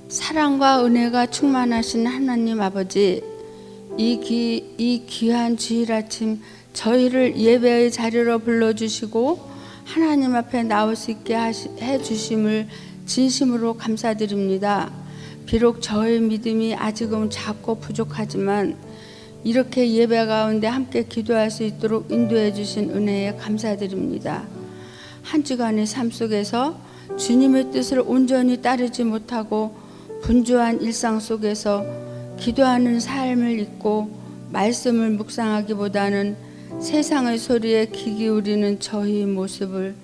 사랑과 은혜가 충만하신 하나님 아버지, 이 귀한 주일 아침 저희를 예배의 자리로 불러주시고 하나님 앞에 나올 수 있게 해주심을 진심으로 감사드립니다. 비록 저의 믿음이 아직은 작고 부족하지만 이렇게 예배 가운데 함께 기도할 수 있도록 인도해 주신 은혜에 감사드립니다. 한 주간의 삶 속에서 주님의 뜻을 온전히 따르지 못하고 분주한 일상 속에서 기도하는 삶을 잊고 말씀을 묵상하기보다는 세상의 소리에 귀 기울이는 저희의 모습을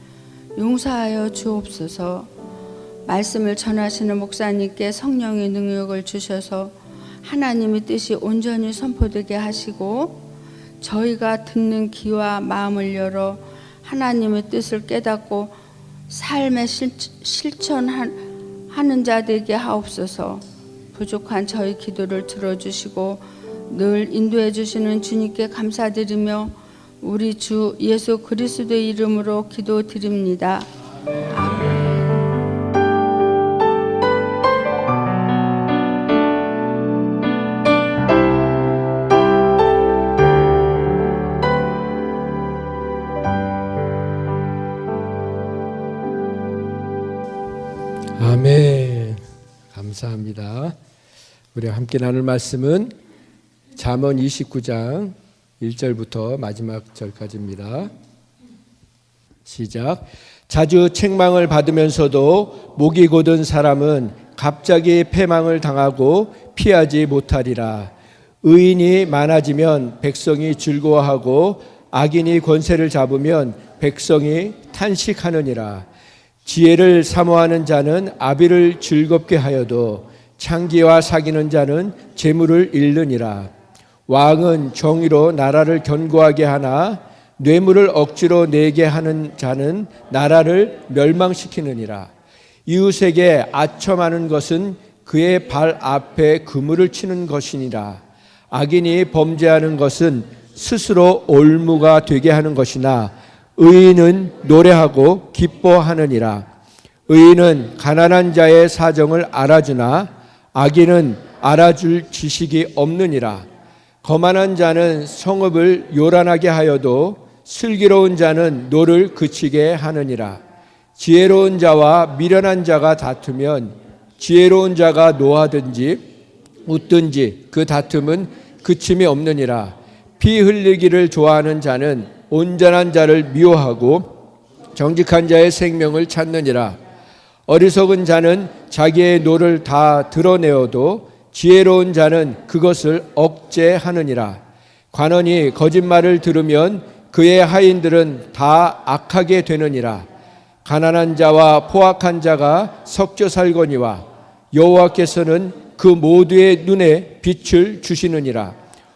용서하여 주옵소서. 말씀을 전하시는 목사님께 성령의 능력을 주셔서 하나님의 뜻이 온전히 선포되게 하시고 저희가 듣는 귀와 마음을 열어 하나님의 뜻을 깨닫고 삶에 실천하는 자 되게 하옵소서. 부족한 저희 기도를 들어주시고 늘 인도해 주시는 주님께 감사드리며 우리 주 예수 그리스도의 이름으로 기도드립니다. 아멘. 아멘. 감사합니다. 우리가 함께 나눌 말씀은 잠언 29장 1절부터 마지막 절까지입니다. 시작. 자주 책망을 받으면서도 목이 곧은 사람은 갑자기 패망을 당하고 피하지 못하리라. 의인이 많아지면 백성이 즐거워하고 악인이 권세를 잡으면 백성이 탄식하느니라. 지혜를 사모하는 자는 아비를 즐겁게 하여도 창기와 사귀는 자는 재물을 잃느니라. 왕은 정의로 나라를 견고하게 하나 뇌물을 억지로 내게 하는 자는 나라를 멸망시키느니라. 이웃에게 아첨하는 것은 그의 발 앞에 그물을 치는 것이니라. 악인이 범죄하는 것은 스스로 올무가 되게 하는 것이나 의인은 노래하고 기뻐하느니라. 의인은 가난한 자의 사정을 알아주나 악인은 알아줄 지식이 없느니라. 거만한 자는 성읍을 요란하게 하여도 슬기로운 자는 노를 그치게 하느니라. 지혜로운 자와 미련한 자가 다투면 지혜로운 자가 노하든지 웃든지 그 다툼은 그침이 없느니라. 피 흘리기를 좋아하는 자는 온전한 자를 미워하고 정직한 자의 생명을 찾느니라. 어리석은 자는 자기의 노를 다 드러내어도 지혜로운 자는 그것을 억제하느니라. 관원이 거짓말을 들으면 그의 하인들은 다 악하게 되느니라. 가난한 자와 포악한 자가 섞여 살거니와 여호와께서는 그 모두의 눈에 빛을 주시느니라.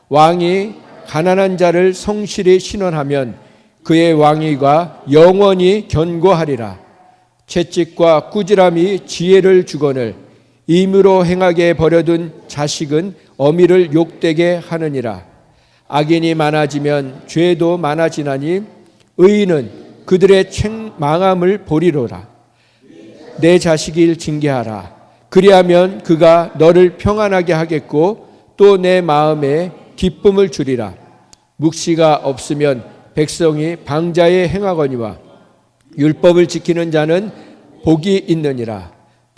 왕이 가난한 자를 성실히 신원하면 그의 왕위가 영원히 견고하리라. 채찍과 꾸지람이 지혜를 주거늘 임으로 행하게 버려둔 자식은 어미를 욕되게 하느니라. 악인이 많아지면 죄도 많아지나니 의인은 그들의 책망함을 보리로라. 내 자식을 징계하라. 그리하면 그가 너를 평안하게 하겠고 또 내 마음에 기쁨을 주리라. 묵시가 없으면 백성이 방자에 행하거니와 율법을 지키는 자는 복이 있느니라.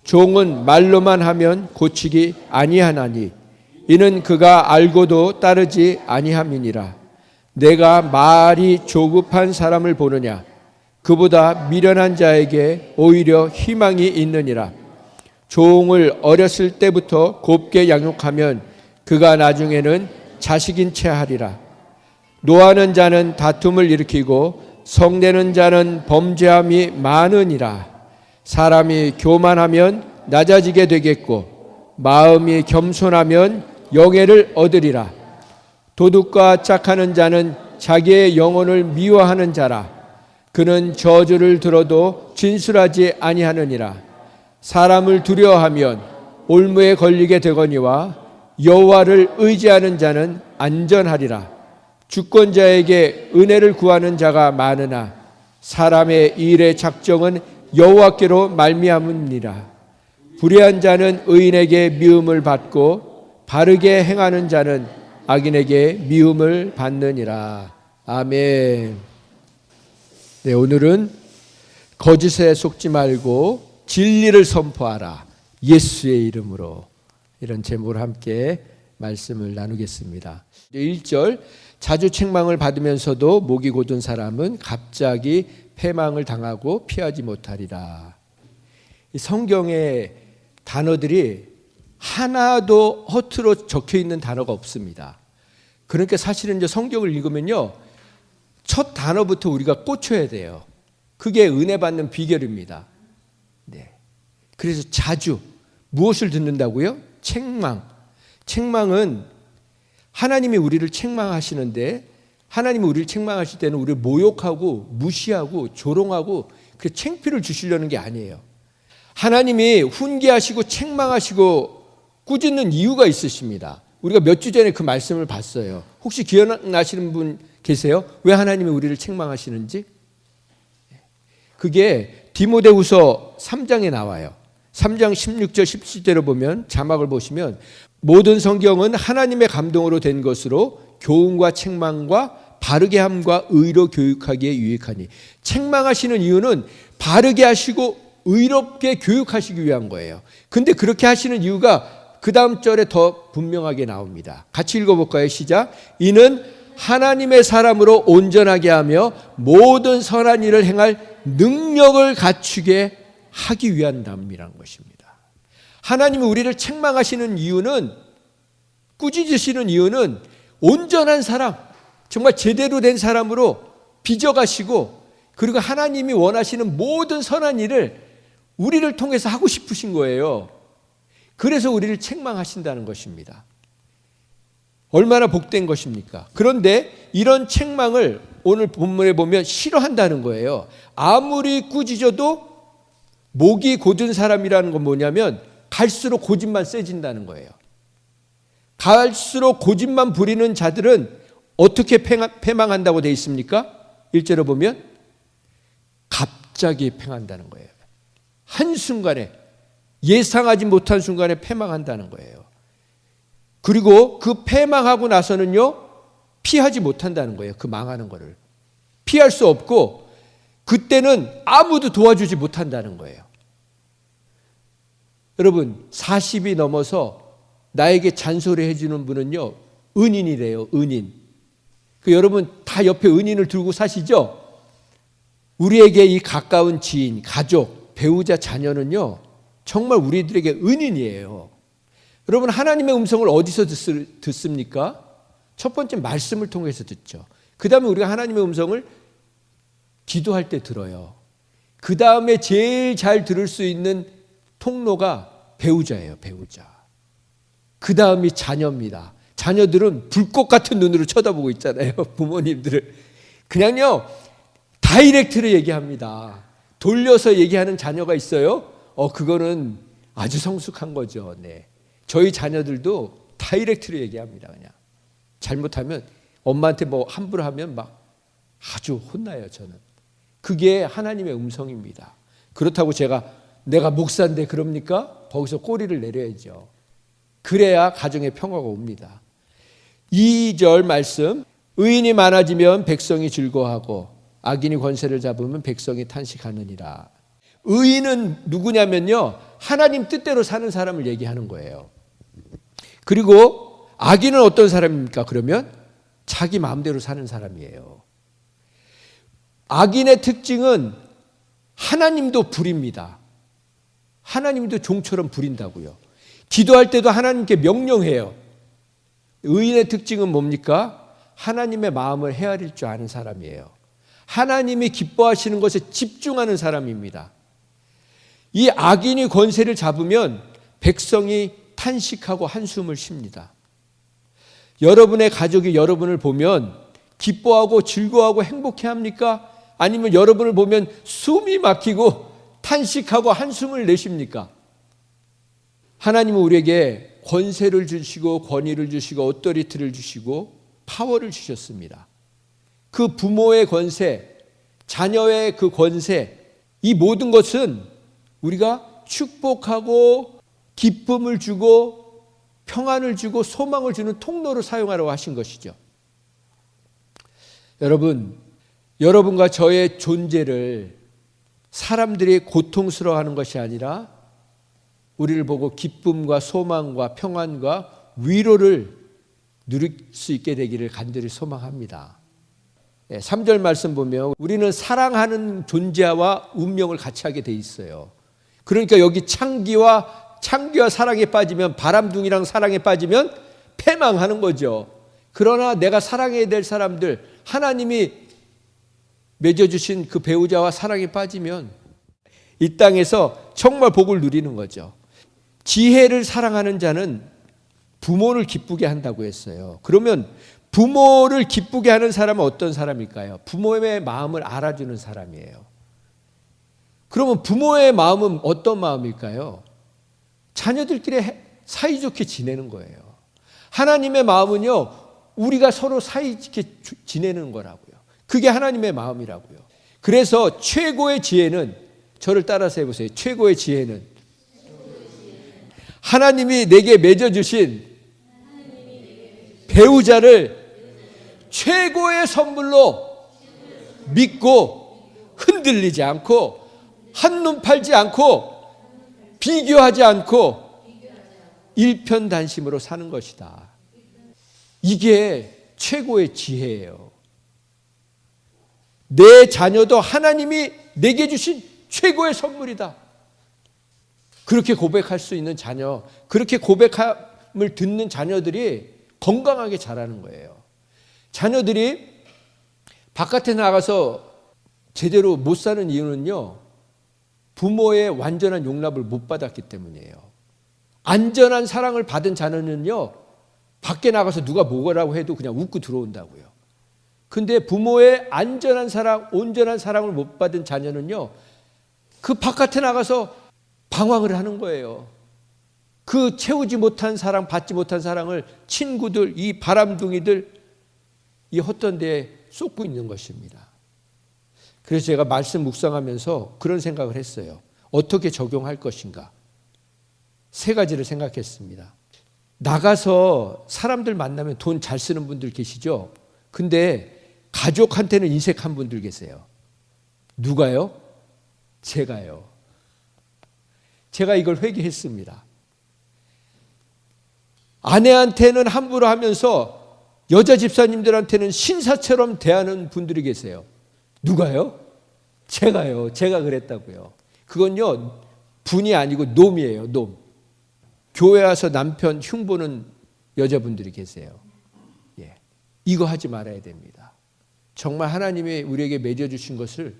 종은 말로만 하면 고치기 아니하나니 이는 그가 알고도 따르지 아니함이니라. 내가 말이 조급한 사람을 보느냐? 그보다 미련한 자에게 오히려 희망이 있느니라. 종을 어렸을 때부터 곱게 양육하면 그가 나중에는 자식인 채 하리라. 노하는 자는 다툼을 일으키고 성내는 자는 범죄함이 많으니라. 사람이 교만하면 낮아지게 되겠고 마음이 겸손하면 영예를 얻으리라. 도둑과 짝하는 자는 자기의 영혼을 미워하는 자라. 그는 저주를 들어도 진술하지 아니하느니라. 사람을 두려워하면 올무에 걸리게 되거니와 여호와를 의지하는 자는 안전하리라. 주권자에게 은혜를 구하는 자가 많으나 사람의 일의 작정은 여호와께로 말미암으니라. 불의한 자는 의인에게 미움을 받고 바르게 행하는 자는 악인에게 미움을 받느니라. 아멘. 네, 오늘은 거짓에 속지 말고 진리를 선포하라. 예수의 이름으로, 이런 제목으로 함께 말씀을 나누겠습니다. 1절, 자주 책망을 받으면서도 목이 곧은 사람은 갑자기 패망을 당하고 피하지 못하리라. 이 성경의 단어들이 하나도 허투루 적혀 있는 단어가 없습니다. 그러니까 사실은 이제 성경을 읽으면요, 첫 단어부터 우리가 꽂혀야 돼요. 그게 은혜 받는 비결입니다. 네. 그래서 자주 무엇을 듣는다고요? 책망. 책망은 하나님이 우리를 책망하시는데, 하나님이 우리를 책망하실 때는 우리를 모욕하고 무시하고 조롱하고 그 창피를 주시려는 게 아니에요. 하나님이 훈계하시고 책망하시고 꾸짖는 이유가 있으십니다. 우리가 몇 주 전에 그 말씀을 봤어요. 혹시 기억나시는 분 계세요? 왜 하나님이 우리를 책망하시는지? 그게 디모데후서 3장에 나와요. 3장 16절 17절을 보면, 자막을 보시면, 모든 성경은 하나님의 감동으로 된 것으로 교훈과 책망과 바르게 함과 의로 교육하기에 유익하니. 책망하시는 이유는 바르게 하시고 의롭게 교육하시기 위한 거예요. 근데 그렇게 하시는 이유가 그 다음 절에 더 분명하게 나옵니다. 같이 읽어볼까요? 시작. 이는 하나님의 사람으로 온전하게 하며 모든 선한 일을 행할 능력을 갖추게 하기 위한 담이라는 것입니다. 하나님이 우리를 책망하시는 이유는, 꾸짖으시는 이유는 온전한 사람, 정말 제대로 된 사람으로 빚어가시고, 그리고 하나님이 원하시는 모든 선한 일을 우리를 통해서 하고 싶으신 거예요. 그래서 우리를 책망하신다는 것입니다. 얼마나 복된 것입니까? 그런데 이런 책망을 오늘 본문에 보면 싫어한다는 거예요. 아무리 꾸짖어도 목이 곧은 사람이라는 건 뭐냐면 갈수록 고집만 세진다는 거예요. 갈수록 고집만 부리는 자들은 어떻게 패망한다고 되어 있습니까? 1절에 보면 갑자기 패망한다는 거예요. 한순간에, 예상하지 못한 순간에 패망한다는 거예요. 그리고 그 패망하고 나서는요, 피하지 못한다는 거예요. 그 망하는 거를 피할 수 없고, 그때는 아무도 도와주지 못한다는 거예요. 여러분, 40이 넘어서 나에게 잔소리 해주는 분은요, 은인이래요. 은인. 여러분 다 옆에 은인을 두고 사시죠? 우리에게 이 가까운 지인, 가족, 배우자, 자녀는요, 정말 우리들에게 은인이에요. 여러분, 하나님의 음성을 어디서 듣습니까? 첫 번째 말씀을 통해서 듣죠. 그 다음에 우리가 하나님의 음성을 기도할 때 들어요. 그 다음에 제일 잘 들을 수 있는 통로가 배우자예요. 배우자. 그 다음이 자녀입니다. 자녀들은 불꽃 같은 눈으로 쳐다보고 있잖아요. 부모님들을. 그냥요, 다이렉트로 얘기합니다. 돌려서 얘기하는 자녀가 있어요. 그거는 아주 성숙한 거죠. 네. 저희 자녀들도 다이렉트로 얘기합니다. 그냥 잘못하면, 엄마한테 뭐 함부로 하면 막 아주 혼나요. 저는. 그게 하나님의 음성입니다. 그렇다고 내가 목사인데 그럽니까? 거기서 꼬리를 내려야죠. 그래야 가정의 평화가 옵니다. 2절 말씀, 의인이 많아지면 백성이 즐거워하고 악인이 권세를 잡으면 백성이 탄식하느니라. 의인은 누구냐면요, 하나님 뜻대로 사는 사람을 얘기하는 거예요. 그리고 악인은 어떤 사람입니까? 그러면 자기 마음대로 사는 사람이에요. 악인의 특징은 하나님도 부립니다. 하나님도 종처럼 부린다고요. 기도할 때도 하나님께 명령해요. 의인의 특징은 뭡니까? 하나님의 마음을 헤아릴 줄 아는 사람이에요. 하나님이 기뻐하시는 것에 집중하는 사람입니다. 이 악인이 권세를 잡으면 백성이 탄식하고 한숨을 쉽니다. 여러분의 가족이 여러분을 보면 기뻐하고 즐거워하고 행복해합니까? 아니면 여러분을 보면 숨이 막히고 탄식하고 한숨을 내십니까? 하나님은 우리에게 권세를 주시고 권위를 주시고 어토리티를 주시고 파워를 주셨습니다. 그 부모의 권세, 자녀의 그 권세, 이 모든 것은 우리가 축복하고 기쁨을 주고 평안을 주고 소망을 주는 통로로 사용하라고 하신 것이죠. 여러분, 여러분과 저의 존재를 사람들이 고통스러워하는 것이 아니라 우리를 보고 기쁨과 소망과 평안과 위로를 누릴 수 있게 되기를 간절히 소망합니다. 3절 말씀 보면 우리는 사랑하는 존재와 운명을 같이 하게 돼 있어요. 그러니까 여기 창기와 사랑에 빠지면, 바람둥이랑 사랑에 빠지면 패망하는 거죠. 그러나 내가 사랑해야 될 사람들, 하나님이 맺어주신 그 배우자와 사랑에 빠지면 이 땅에서 정말 복을 누리는 거죠. 지혜를 사랑하는 자는 부모를 기쁘게 한다고 했어요. 그러면 부모를 기쁘게 하는 사람은 어떤 사람일까요? 부모의 마음을 알아주는 사람이에요. 그러면 부모의 마음은 어떤 마음일까요? 자녀들끼리 사이좋게 지내는 거예요. 하나님의 마음은요, 우리가 서로 사이좋게 지내는 거라고요. 그게 하나님의 마음이라고요. 그래서 최고의 지혜는, 저를 따라서 해보세요. 최고의 지혜는 하나님이 내게 맺어주신 배우자를 최고의 선물로 믿고 흔들리지 않고 한눈 팔지 않고 비교하지 않고 일편단심으로 사는 것이다. 이게 최고의 지혜예요. 내 자녀도 하나님이 내게 주신 최고의 선물이다. 그렇게 고백할 수 있는 자녀, 그렇게 고백함을 듣는 자녀들이 건강하게 자라는 거예요. 자녀들이 바깥에 나가서 제대로 못 사는 이유는요, 부모의 완전한 용납을 못 받았기 때문이에요. 안전한 사랑을 받은 자녀는요, 밖에 나가서 누가 뭐라고 해도 그냥 웃고 들어온다고요. 근데 부모의 안전한 사랑, 온전한 사랑을 못 받은 자녀는요, 그 바깥에 나가서 방황을 하는 거예요. 그 채우지 못한 사랑, 받지 못한 사랑을 친구들, 이 바람둥이들, 이 헛된 데에 쏟고 있는 것입니다. 그래서 제가 말씀 묵상하면서 그런 생각을 했어요. 어떻게 적용할 것인가? 3가지를 생각했습니다. 나가서 사람들 만나면 돈 잘 쓰는 분들 계시죠? 근데 가족한테는 인색한 분들 계세요. 누가요? 제가요. 제가 이걸 회개했습니다. 아내한테는 함부로 하면서 여자 집사님들한테는 신사처럼 대하는 분들이 계세요. 누가요? 제가요. 제가 그랬다고요. 그건요, 분이 아니고 놈이에요. 놈. 교회 와서 남편 흉보는 여자분들이 계세요. 예. 이거 하지 말아야 됩니다. 정말 하나님이 우리에게 맺어주신 것을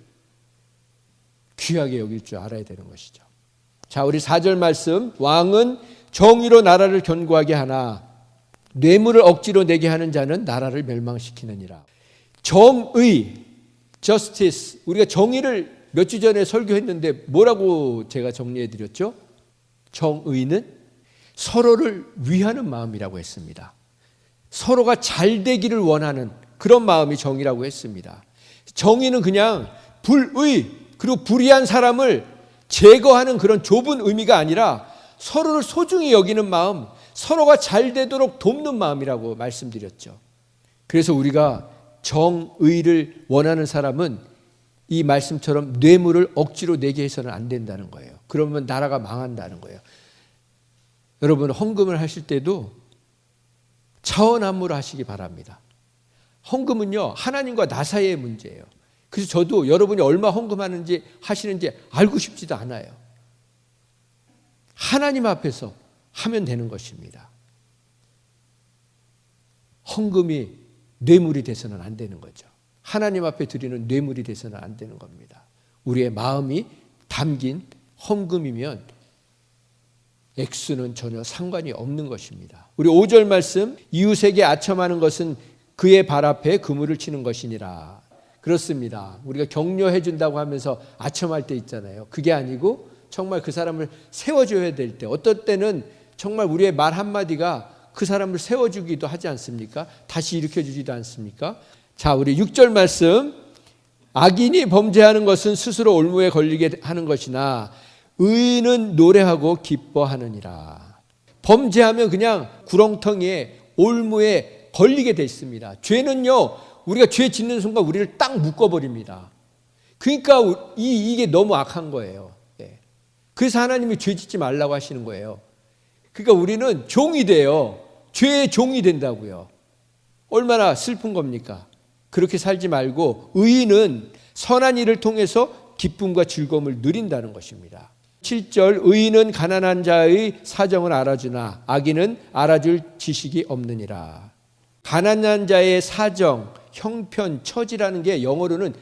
귀하게 여길 줄 알아야 되는 것이죠. 자, 우리 4절 말씀. 왕은 정의로 나라를 견고하게 하나 뇌물을 억지로 내게 하는 자는 나라를 멸망시키느니라. 정의, justice. 우리가 정의를 몇 주 전에 설교했는데 뭐라고 제가 정리해 드렸죠? 정의는 서로를 위하는 마음이라고 했습니다. 서로가 잘 되기를 원하는 그런 마음이 정의라고 했습니다. 정의는 그냥 불의, 그리고 불의한 사람을 제거하는 그런 좁은 의미가 아니라 서로를 소중히 여기는 마음, 서로가 잘 되도록 돕는 마음이라고 말씀드렸죠. 그래서 우리가 정의를 원하는 사람은 이 말씀처럼 뇌물을 억지로 내게 해서는 안 된다는 거예요. 그러면 나라가 망한다는 거예요. 여러분, 헌금을 하실 때도 차원함으로 하시기 바랍니다. 헌금은요, 하나님과 나 사이의 문제예요. 그래서 저도 여러분이 얼마 헌금하는지 하시는지 알고 싶지도 않아요. 하나님 앞에서 하면 되는 것입니다. 헌금이 뇌물이 돼서는 안 되는 거죠. 하나님 앞에 드리는 뇌물이 돼서는 안 되는 겁니다. 우리의 마음이 담긴 헌금이면 액수는 전혀 상관이 없는 것입니다. 우리 5절 말씀, 이웃에게 아첨하는 것은 그의 발 앞에 그물을 치는 것이니라. 그렇습니다. 우리가 격려해 준다고 하면서 아첨할 때 있잖아요. 그게 아니고 정말 그 사람을 세워줘야 될 때, 어떤 때는 정말 우리의 말 한마디가 그 사람을 세워주기도 하지 않습니까? 다시 일으켜주지도 않습니까? 자, 우리 6절 말씀. 악인이 범죄하는 것은 스스로 올무에 걸리게 하는 것이나 의인은 노래하고 기뻐하느니라. 범죄하면 그냥 구렁텅이에 올무에 걸리게 돼 있습니다. 죄는요, 우리가 죄 짓는 순간 우리를 딱 묶어버립니다. 그러니까 이게 너무 악한 거예요. 그래서 하나님이 죄 짓지 말라고 하시는 거예요. 그러니까 우리는 종이 돼요. 죄의 종이 된다고요. 얼마나 슬픈 겁니까? 그렇게 살지 말고 의인은 선한 일을 통해서 기쁨과 즐거움을 누린다는 것입니다. 7절, 의인은 가난한 자의 사정을 알아주나 악인은 알아줄 지식이 없느니라. 가난한 자의 사정, 형편, 처지라는 게 영어로는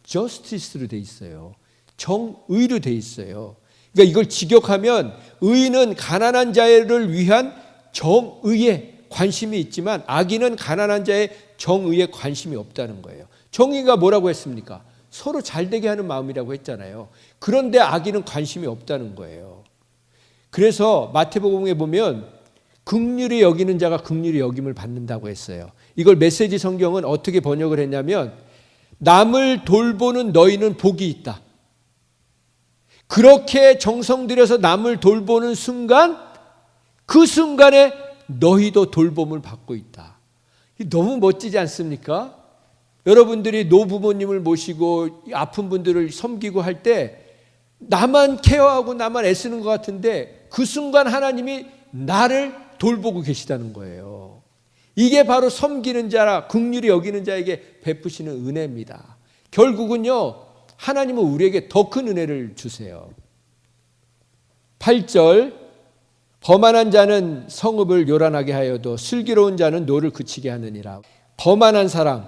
justice로 돼 있어요. 정의로 돼 있어요. 그러니까 이걸 직역하면 의인은 가난한 자를 위한 정의에 관심이 있지만 악인은 가난한 자의 정의에 관심이 없다는 거예요. 정의가 뭐라고 했습니까? 서로 잘되게 하는 마음이라고 했잖아요. 그런데 악인은 관심이 없다는 거예요. 그래서 마태복음에 보면 긍휼히 여기는 자가 긍휼히 여김을 받는다고 했어요. 이걸 메시지 성경은 어떻게 번역을 했냐면 남을 돌보는 너희는 복이 있다. 그렇게 정성 들여서 남을 돌보는 순간 그 순간에 너희도 돌봄을 받고 있다. 너무 멋지지 않습니까? 여러분들이 노부모님을 모시고 아픈 분들을 섬기고 할 때 나만 케어하고 나만 애쓰는 것 같은데 그 순간 하나님이 나를 돌보고 계시다는 거예요. 이게 바로 섬기는 자라 긍휼히 여기는 자에게 베푸시는 은혜입니다. 결국은요, 하나님은 우리에게 더 큰 은혜를 주세요. 8절, 거만한 자는 성읍을 요란하게 하여도 슬기로운 자는 노를 그치게 하느니라. 거만한 사람,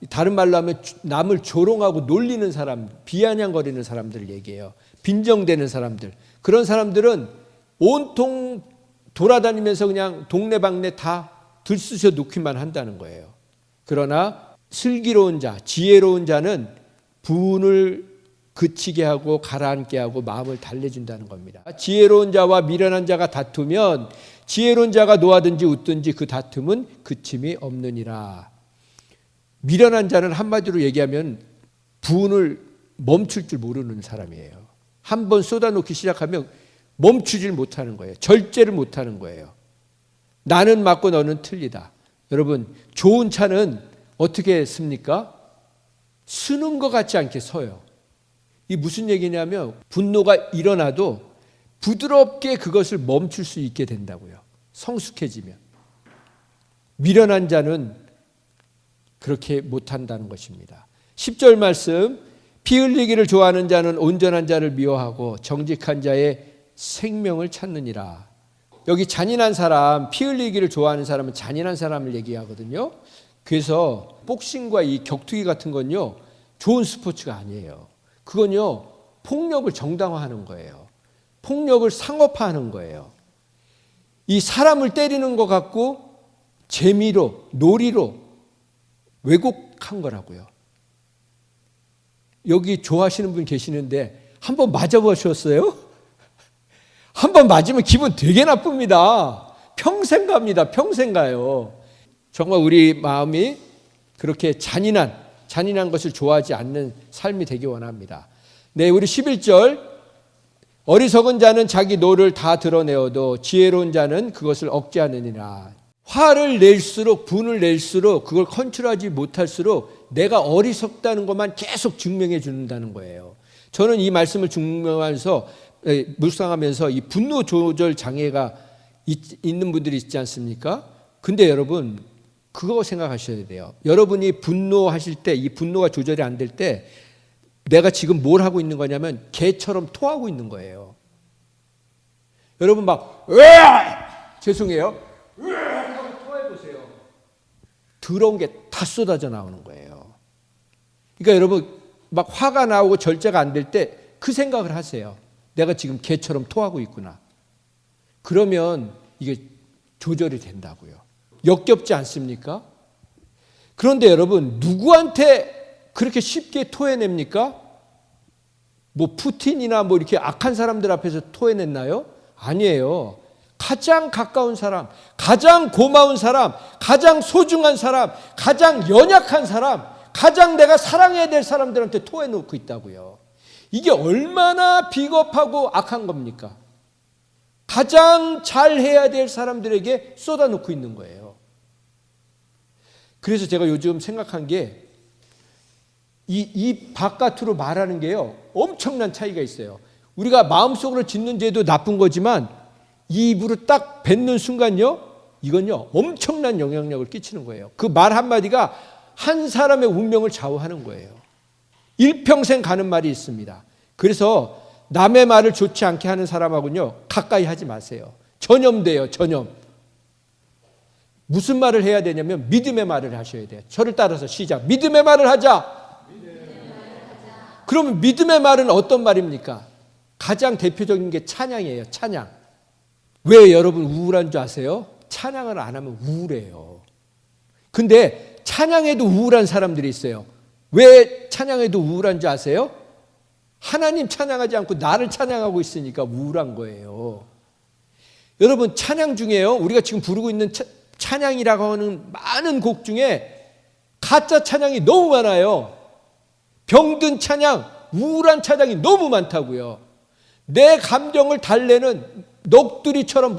다른 말로 하면 남을 조롱하고 놀리는 사람, 비아냥거리는 사람들을 얘기해요. 빈정대는 사람들. 그런 사람들은 온통 돌아다니면서 그냥 동네방네 다 들쑤셔 놓기만 한다는 거예요. 그러나 슬기로운 자, 지혜로운 자는 분을 그치게 하고 가라앉게 하고 마음을 달래준다는 겁니다. 지혜로운 자와 미련한 자가 다투면 지혜로운 자가 노하든지 웃든지 그 다툼은 그침이 없느니라. 미련한 자는 한마디로 얘기하면 분을 멈출 줄 모르는 사람이에요. 한번 쏟아놓기 시작하면 멈추질 못하는 거예요. 절제를 못하는 거예요. 나는 맞고 너는 틀리다. 여러분, 좋은 차는 어떻게 씁니까? 쓰는 것 같지 않게 서요. 이 무슨 얘기냐면 분노가 일어나도 부드럽게 그것을 멈출 수 있게 된다고요. 성숙해지면. 미련한 자는 그렇게 못한다는 것입니다. 10절 말씀, 피 흘리기를 좋아하는 자는 온전한 자를 미워하고 정직한 자의 생명을 찾느니라. 여기 잔인한 사람, 피 흘리기를 좋아하는 사람은 잔인한 사람을 얘기하거든요. 그래서 복싱과 이 격투기 같은 건요, 좋은 스포츠가 아니에요. 그건요, 폭력을 정당화하는 거예요. 폭력을 상업화하는 거예요. 이 사람을 때리는 것 같고 재미로, 놀이로 왜곡한 거라고요. 여기 좋아하시는 분 계시는데 한번 맞아보셨어요? 한번 맞으면 기분 되게 나쁩니다. 평생 갑니다. 평생 가요. 정말 우리 마음이 그렇게 잔인한 것을 좋아하지 않는 삶이 되기 원합니다. 네, 우리 11절, 어리석은 자는 자기 노를 다 드러내어도 지혜로운 자는 그것을 억제하느니라. 화를 낼수록, 분을 낼수록 그걸 컨트롤하지 못할수록 내가 어리석다는 것만 계속 증명해 준다는 거예요. 저는 이 말씀을 묵상하면서 이 분노 조절 장애가 있는 분들이 있지 않습니까? 근데 여러분, 그거 생각하셔야 돼요. 여러분이 분노하실 때, 이 분노가 조절이 안 될 때 내가 지금 뭘 하고 있는 거냐면 개처럼 토하고 있는 거예요. 여러분 막 죄송해요. 하고 토해보세요. 더러운 게 다 쏟아져 나오는 거예요. 그러니까 여러분 막 화가 나오고 절제가 안 될 때 그 생각을 하세요. 내가 지금 개처럼 토하고 있구나. 그러면 이게 조절이 된다고요. 역겹지 않습니까? 그런데 여러분, 누구한테 그렇게 쉽게 토해냅니까? 뭐 푸틴이나 뭐 이렇게 악한 사람들 앞에서 토해냈나요? 아니에요. 가장 가까운 사람, 가장 고마운 사람, 가장 소중한 사람, 가장 연약한 사람, 가장 내가 사랑해야 될 사람들한테 토해놓고 있다고요. 이게 얼마나 비겁하고 악한 겁니까? 가장 잘해야 될 사람들에게 쏟아놓고 있는 거예요. 그래서 제가 요즘 생각한 게 이 바깥으로 말하는 게요, 엄청난 차이가 있어요. 우리가 마음속으로 짓는 죄도 나쁜 거지만 이 입으로 딱 뱉는 순간요, 이건요 엄청난 영향력을 끼치는 거예요. 그 말 한마디가 한 사람의 운명을 좌우하는 거예요. 일평생 가는 말이 있습니다. 그래서 남의 말을 좋지 않게 하는 사람하고는요 가까이 하지 마세요. 전염돼요. 전염. 무슨 말을 해야 되냐면 믿음의 말을 하셔야 돼요. 저를 따라서 시작. 믿음의 말을 하자. 그러면 믿음의 말은 어떤 말입니까? 가장 대표적인 게 찬양이에요. 찬양. 왜 여러분 우울한 줄 아세요? 찬양을 안 하면 우울해요. 근데 찬양에도 우울한 사람들이 있어요. 왜 찬양에도 우울한 줄 아세요? 하나님 찬양하지 않고 나를 찬양하고 있으니까 우울한 거예요. 여러분 찬양 중에요, 우리가 지금 부르고 있는 찬양이라고 하는 많은 곡 중에 가짜 찬양이 너무 많아요. 병든 찬양, 우울한 찬양이 너무 많다고요. 내 감정을 달래는 넋두리처럼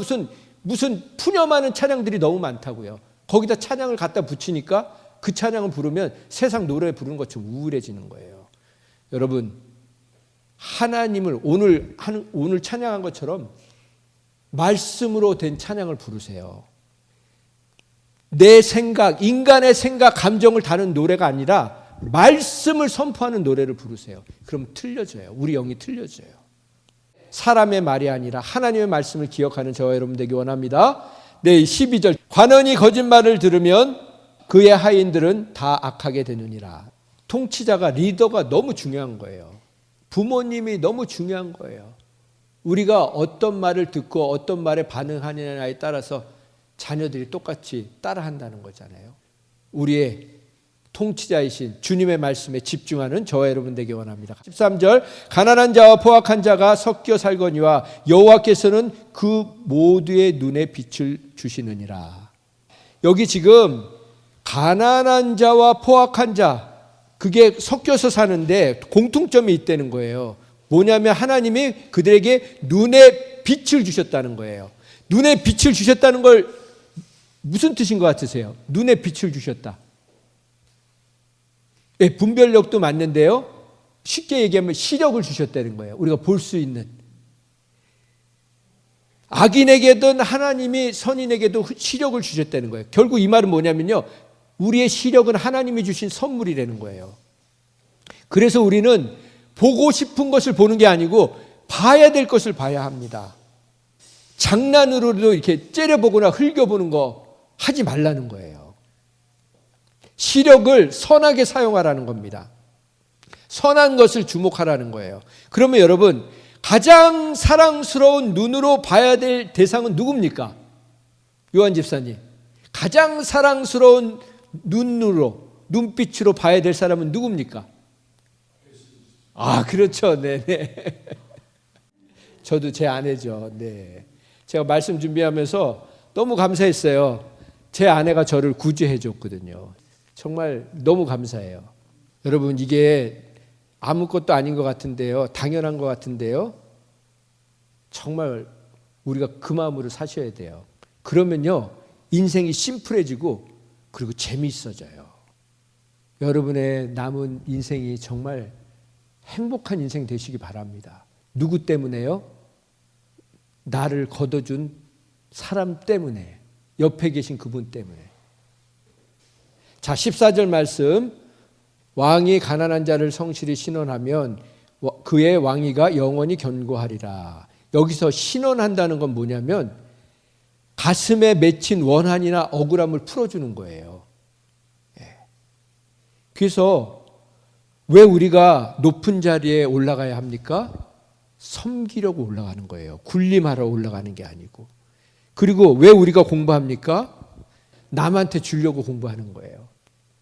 무슨 푸념하는 찬양들이 너무 많다고요. 거기다 찬양을 갖다 붙이니까 그 찬양을 부르면 세상 노래 부르는 것처럼 우울해지는 거예요. 여러분 하나님을 오늘 찬양한 것처럼 말씀으로 된 찬양을 부르세요. 내 생각, 인간의 생각, 감정을 다루는 노래가 아니라 말씀을 선포하는 노래를 부르세요. 그럼 틀려져요. 우리 영이 틀려져요. 사람의 말이 아니라 하나님의 말씀을 기억하는 저와 여러분 되기 원합니다. 네, 12절. 관원이 거짓말을 들으면 그의 하인들은 다 악하게 되느니라. 통치자가, 리더가 너무 중요한 거예요. 부모님이 너무 중요한 거예요. 우리가 어떤 말을 듣고 어떤 말에 반응하느냐에 따라서 자녀들이 똑같이 따라한다는 거잖아요. 우리의 통치자이신 주님의 말씀에 집중하는 저와 여러분 되기 원합니다. 13절. 가난한 자와 포악한 자가 섞여 살거니와 여호와께서는 그 모두의 눈에 빛을 주시느니라. 여기 지금 가난한 자와 포악한 자, 그게 섞여서 사는데 공통점이 있다는 거예요. 뭐냐면 하나님이 그들에게 눈에 빛을 주셨다는 거예요. 눈에 빛을 주셨다는 걸 무슨 뜻인 것 같으세요? 눈에 빛을 주셨다. 예, 분별력도 맞는데요. 쉽게 얘기하면 시력을 주셨다는 거예요. 우리가 볼 수 있는. 악인에게든 하나님이 선인에게도 시력을 주셨다는 거예요. 결국 이 말은 뭐냐면요, 우리의 시력은 하나님이 주신 선물이라는 거예요. 그래서 우리는 보고 싶은 것을 보는 게 아니고 봐야 될 것을 봐야 합니다. 장난으로도 이렇게 째려보거나 흘겨보는 거 하지 말라는 거예요. 시력을 선하게 사용하라는 겁니다. 선한 것을 주목하라는 거예요. 그러면 여러분, 가장 사랑스러운 눈으로 봐야 될 대상은 누굽니까? 요한 집사님. 가장 사랑스러운 눈빛으로 봐야 될 사람은 누굽니까? 아, 그렇죠. 네네. 저도 제 아내죠. 네. 제가 말씀 준비하면서 너무 감사했어요. 제 아내가 저를 구제해 줬거든요. 정말 너무 감사해요. 여러분, 이게 아무것도 아닌 것 같은데요. 당연한 것 같은데요. 정말 우리가 그 마음으로 사셔야 돼요. 그러면요, 인생이 심플해지고 그리고 재미있어져요. 여러분의 남은 인생이 정말 행복한 인생 되시기 바랍니다. 누구 때문에요? 나를 걷어준 사람 때문에, 옆에 계신 그분 때문에. 자, 14절 말씀. 왕이 가난한 자를 성실히 신원하면 그의 왕위가 영원히 견고하리라. 여기서 신원한다는 건 뭐냐면 가슴에 맺힌 원한이나 억울함을 풀어주는 거예요. 그래서 왜 우리가 높은 자리에 올라가야 합니까? 섬기려고 올라가는 거예요. 군림하러 올라가는 게 아니고. 그리고 왜 우리가 공부합니까? 남한테 주려고 공부하는 거예요.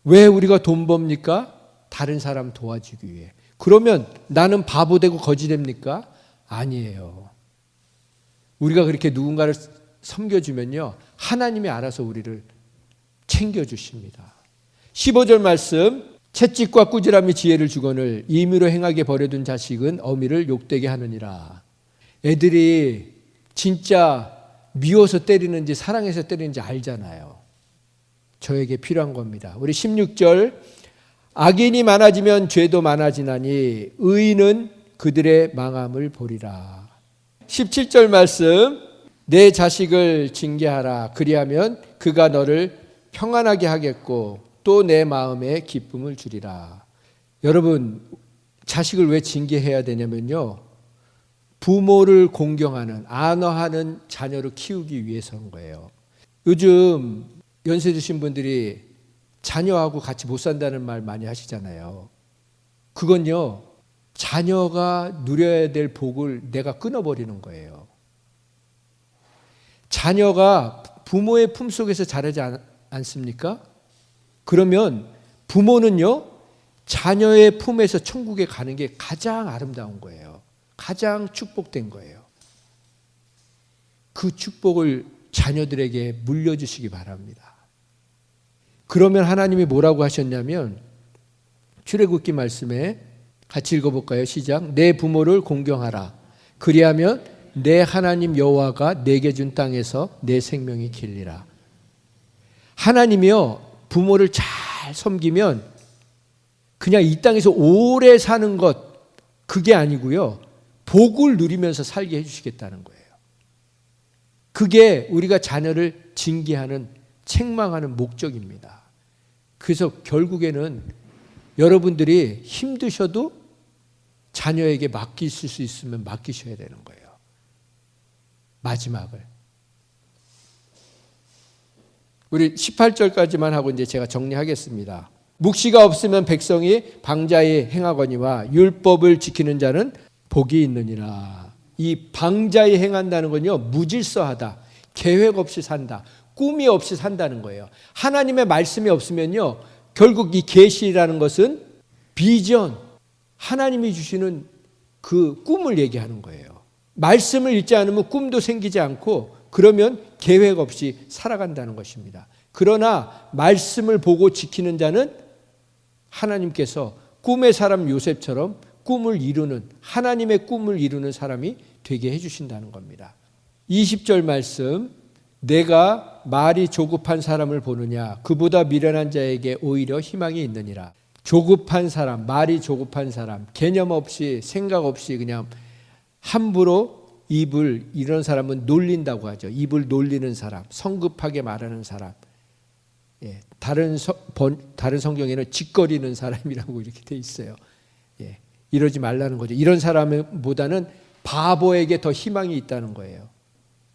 왜 우리가 돈 법니까? 다른 사람 도와주기 위해. 그러면 나는 바보 되고 거지 됩니까? 아니에요. 우리가 그렇게 누군가를 섬겨주면요, 하나님이 알아서 우리를 챙겨주십니다. 15절 말씀. 채찍과 꾸지람이 지혜를 주거늘 임의로 행하게 버려둔 자식은 어미를 욕되게 하느니라. 애들이 진짜 미워서 때리는지 사랑해서 때리는지 알잖아요. 저에게 필요한 겁니다. 우리 16절, 악인이 많아지면 죄도 많아지나니 의인은 그들의 망함을 보리라. 17절 말씀, 내 자식을 징계하라. 그리하면 그가 너를 평안하게 하겠고 또 내 마음에 기쁨을 주리라. 여러분, 자식을 왜 징계해야 되냐면요, 부모를 공경하는, 안어하는 자녀를 키우기 위해서인 거예요. 요즘 연세 드신 분들이 자녀하고 같이 못 산다는 말 많이 하시잖아요. 그건요, 자녀가 누려야 될 복을 내가 끊어버리는 거예요. 자녀가 부모의 품속에서 자라지 않습니까? 그러면 부모는요, 자녀의 품에서 천국에 가는 게 가장 아름다운 거예요. 가장 축복된 거예요. 그 축복을 자녀들에게 물려주시기 바랍니다. 그러면 하나님이 뭐라고 하셨냐면, 출애굽기 말씀에 같이 읽어볼까요? 시작. 내 부모를 공경하라. 그리하면 내 하나님 여호와가 내게 준 땅에서 내 생명이 길리라. 하나님이요, 부모를 잘 섬기면 그냥 이 땅에서 오래 사는 것, 그게 아니고요, 복을 누리면서 살게 해주시겠다는 거예요. 그게 우리가 자녀를 징계하는, 책망하는 목적입니다. 그래서 결국에는 여러분들이 힘드셔도 자녀에게 맡기실 수 있으면 맡기셔야 되는 거예요. 마지막을. 우리 18절까지만 하고 이제 제가 정리하겠습니다. 묵시가 없으면 백성이 방자히 행하거니와 율법을 지키는 자는 복이 있느니라. 이 방자히 행한다는 건요, 무질서하다, 계획 없이 산다, 꿈이 없이 산다는 거예요. 하나님의 말씀이 없으면요, 결국 이 계시라는 것은 비전, 하나님이 주시는 그 꿈을 얘기하는 거예요. 말씀을 읽지 않으면 꿈도 생기지 않고, 그러면 계획 없이 살아간다는 것입니다. 그러나 말씀을 보고 지키는 자는 하나님께서 꿈의 사람 요셉처럼 꿈을 이루는, 하나님의 꿈을 이루는 사람이 되게 해주신다는 겁니다. 20절 말씀, 내가 말이 조급한 사람을 보느냐, 그보다 미련한 자에게 오히려 희망이 있느니라. 조급한 사람, 말이 조급한 사람, 개념 없이 생각 없이 그냥 함부로 입을, 이런 사람은 놀린다고 하죠. 입을 놀리는 사람, 성급하게 말하는 사람. 예, 다른 성경에는 짓거리는 사람이라고 이렇게 돼 있어요. 예, 이러지 말라는 거죠. 이런 사람보다는 바보에게 더 희망이 있다는 거예요.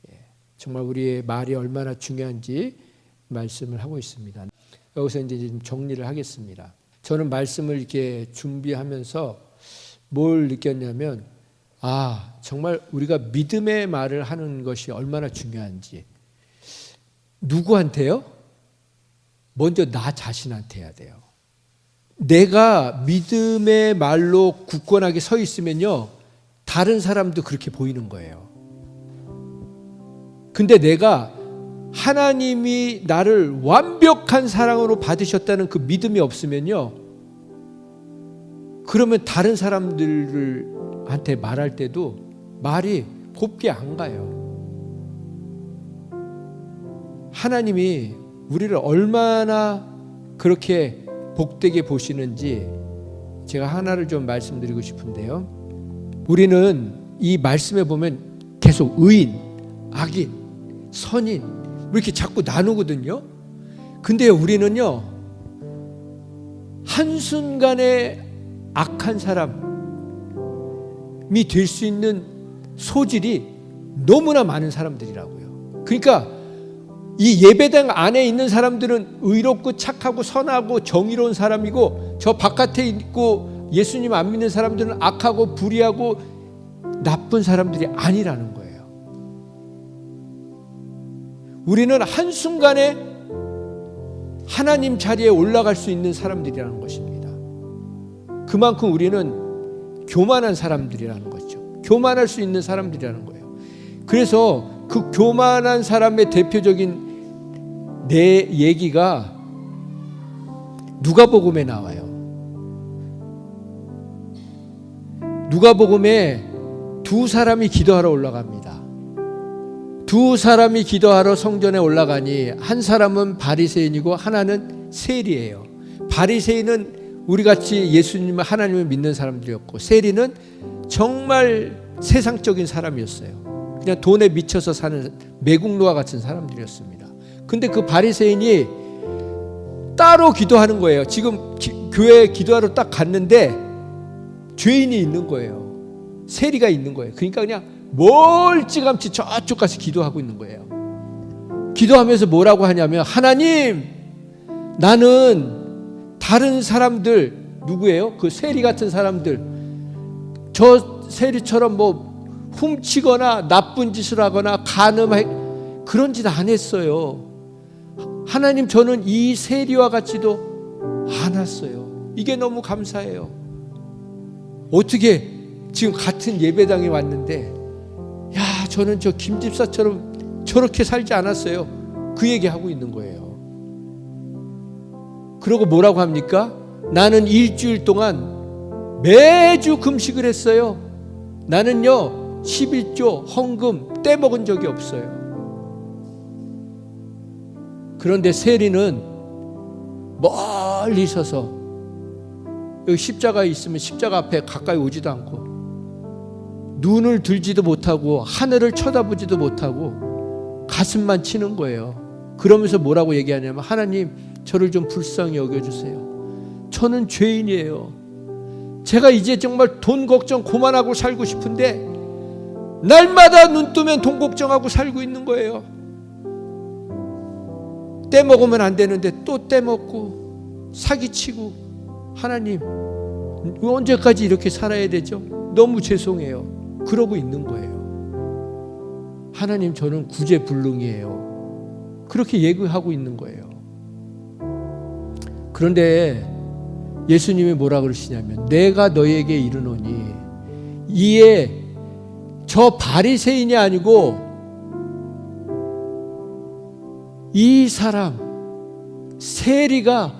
예, 정말 우리의 말이 얼마나 중요한지 말씀을 하고 있습니다. 여기서 이제 좀 정리를 하겠습니다. 저는 말씀을 이렇게 준비하면서 뭘 느꼈냐면, 정말 우리가 믿음의 말을 하는 것이 얼마나 중요한지. 누구한테요? 먼저 나 자신한테 해야 돼요. 내가 믿음의 말로 굳건하게 서 있으면요, 다른 사람도 그렇게 보이는 거예요. 근데 내가 하나님이 나를 완벽한 사랑으로 받으셨다는 그 믿음이 없으면요, 그러면 다른 사람들한테 말할 때도 말이 곱게 안 가요. 하나님이 우리를 얼마나 그렇게 복되게 보시는지 제가 하나를 좀 말씀드리고 싶은데요. 우리는 이 말씀에 보면 계속 의인, 악인, 선인 이렇게 자꾸 나누거든요. 근데 우리는요, 한순간에 악한 사람이 될 수 있는 소질이 너무나 많은 사람들이라고요. 그러니까 이 예배당 안에 있는 사람들은 의롭고 착하고 선하고 정의로운 사람이고, 저 바깥에 있고 예수님 안 믿는 사람들은 악하고 불의하고 나쁜 사람들이 아니라는 거예요. 우리는 한순간에 하나님 자리에 올라갈 수 있는 사람들이라는 것입니다. 그만큼 우리는 교만한 사람들이라는 거죠. 교만할 수 있는 사람들이라는 거예요. 그래서 그 교만한 사람의 대표적인 내 얘기가 누가복음에 나와요. 누가복음에 두 사람이 기도하러 올라갑니다. 두 사람이 기도하러 성전에 올라가니 한 사람은 바리새인이고 하나는 세리예요. 바리새인은 우리같이 예수님을 하나님을 믿는 사람들이었고, 세리는 정말 세상적인 사람이었어요. 그냥 돈에 미쳐서 사는 매국노와 같은 사람들이었습니다. 근데 그 바리새인이 따로 기도하는 거예요. 지금 교회에 기도하러 딱 갔는데 죄인이 있는 거예요. 세리가 있는 거예요. 그러니까 그냥 멀찌감치 저쪽 가서 기도하고 있는 거예요. 기도하면서 뭐라고 하냐면, 하나님, 나는 다른 사람들, 누구예요? 그 세리 같은 사람들, 저 세리처럼 뭐 훔치거나 나쁜 짓을 하거나 간음해, 그런 짓 안 했어요. 하나님, 저는 이 세리와 같지도 않았어요. 이게 너무 감사해요. 어떻게 지금 같은 예배당에 왔는데, 야, 저는 저 김 집사처럼 저렇게 살지 않았어요. 그 얘기하고 있는 거예요. 그러고 뭐라고 합니까? 나는 일주일 동안 매주 금식을 했어요. 나는요 11조 헌금 떼먹은 적이 없어요. 그런데 세리는 멀리 서서, 여기 십자가 있으면 십자가 앞에 가까이 오지도 않고, 눈을 들지도 못하고 하늘을 쳐다보지도 못하고 가슴만 치는 거예요. 그러면서 뭐라고 얘기하냐면, 하나님, 저를 좀 불쌍히 여겨주세요. 저는 죄인이에요. 제가 이제 정말 돈 걱정 그만하고 살고 싶은데 날마다 눈 뜨면 돈 걱정하고 살고 있는 거예요. 떼먹으면 안 되는데 또 떼먹고 사기치고, 하나님, 언제까지 이렇게 살아야 되죠? 너무 죄송해요. 그러고 있는 거예요. 하나님, 저는 구제불능이에요. 그렇게 얘기하고 있는 거예요. 그런데 예수님이 뭐라 그러시냐면, 내가 너에게 이르노니, 이에 저 바리새인이 아니고 이 사람 세리가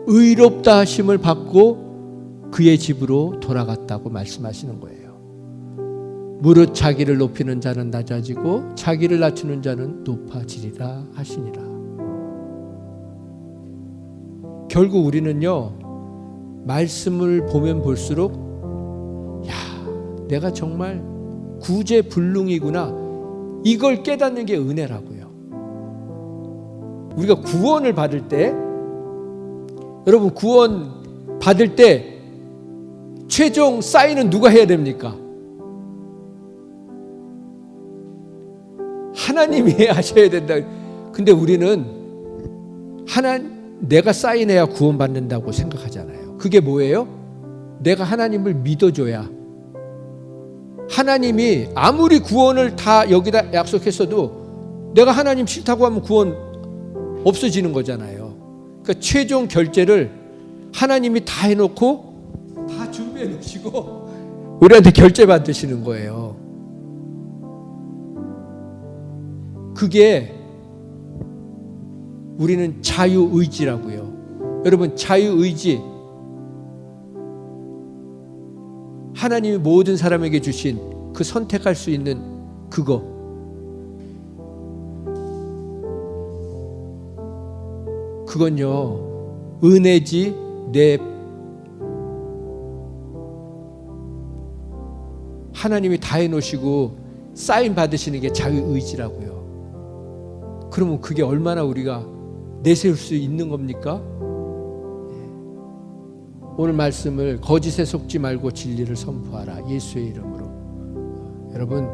의롭다 하심을 받고 그의 집으로 돌아갔다고 말씀하시는 거예요. 무릇 자기를 높이는 자는 낮아지고 자기를 낮추는 자는 높아지리라 하시니라. 결국 우리는요, 말씀을 보면 볼수록, 야, 내가 정말 구제불능이구나, 이걸 깨닫는 게 은혜라고요. 우리가 구원을 받을 때, 여러분, 구원 받을 때 최종 사인은 누가 해야 됩니까? 하나님이 하셔야 된다. 근데 우리는 내가 사인해야 구원받는다고 생각하잖아요. 그게 뭐예요? 내가 하나님을 믿어줘야. 하나님이 아무리 구원을 다 여기다 약속했어도 내가 하나님 싫다고 하면 구원 없어지는 거잖아요. 그러니까 최종 결제를 하나님이 다 해놓고 다 준비해 놓으시고 우리한테 결제 받으시는 거예요. 그게 우리는 자유의지라고요. 여러분, 자유의지, 하나님이 모든 사람에게 주신 그 선택할 수 있는 그거, 그건요 은혜지. 내 하나님이 다 해놓으시고 사인 받으시는 게 자유의지라고요. 그러면 그게 얼마나 우리가 내세울 수 있는 겁니까? 오늘 말씀을 거짓에 속지 말고 진리를 선포하라, 예수의 이름으로. 여러분,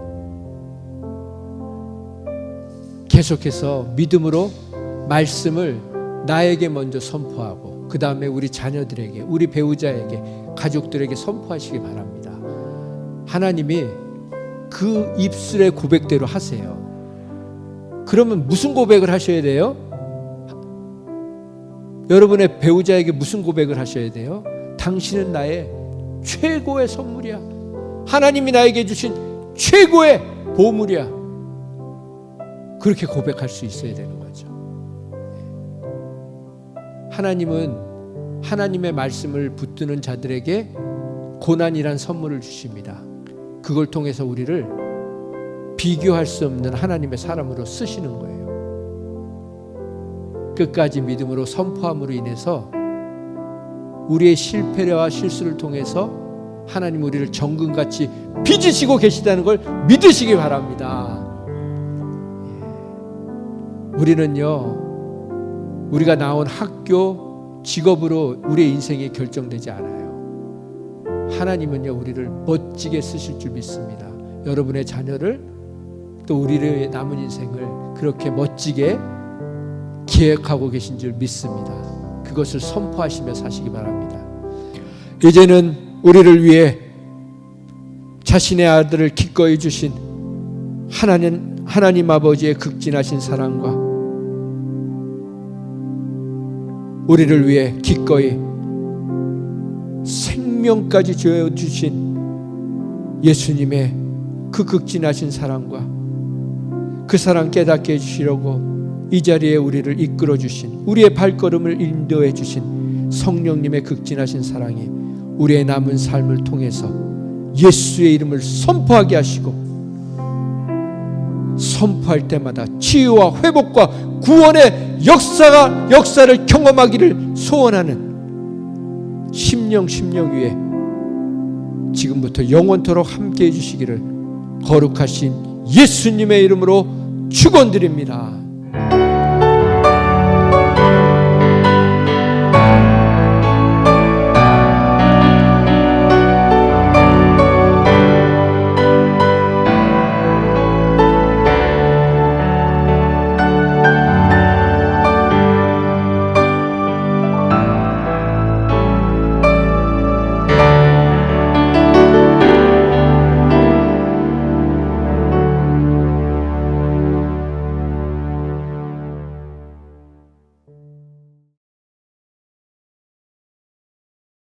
계속해서 믿음으로 말씀을 나에게 먼저 선포하고 그 다음에 우리 자녀들에게, 우리 배우자에게, 가족들에게 선포하시기 바랍니다. 하나님이 그 입술의 고백대로 하세요. 그러면 무슨 고백을 하셔야 돼요? 여러분의 배우자에게 무슨 고백을 하셔야 돼요? 당신은 나의 최고의 선물이야. 하나님이 나에게 주신 최고의 보물이야. 그렇게 고백할 수 있어야 되는 거죠. 하나님은 하나님의 말씀을 붙드는 자들에게 고난이란 선물을 주십니다. 그걸 통해서 우리를 비교할 수 없는 하나님의 사람으로 쓰시는 거예요. 끝까지 믿음으로 선포함으로 인해서 우리의 실패와 실수를 통해서 하나님 우리를 정금같이 빚으시고 계시다는 걸 믿으시기 바랍니다. 우리는요, 우리가 나온 학교, 직업으로 우리의 인생이 결정되지 않아요. 하나님은요, 우리를 멋지게 쓰실 줄 믿습니다. 여러분의 자녀를, 또 우리의 남은 인생을 그렇게 멋지게 계획하고 계신 줄 믿습니다. 그것을 선포하시며 사시기 바랍니다. 이제는 우리를 위해 자신의 아들을 기꺼이 주신 하나님 아버지의 극진하신 사랑과 우리를 위해 기꺼이 생명까지 주어주신 예수님의 그 극진하신 사랑과 그 사랑 깨닫게 해주시려고 이 자리에 우리를 이끌어 주신, 우리의 발걸음을 인도해 주신 성령님의 극진하신 사랑이 우리의 남은 삶을 통해서 예수의 이름을 선포하게 하시고, 선포할 때마다 치유와 회복과 구원의 역사를 경험하기를 소원하는 심령 위에 지금부터 영원토록 함께해 주시기를 거룩하신 예수님의 이름으로 축원드립니다.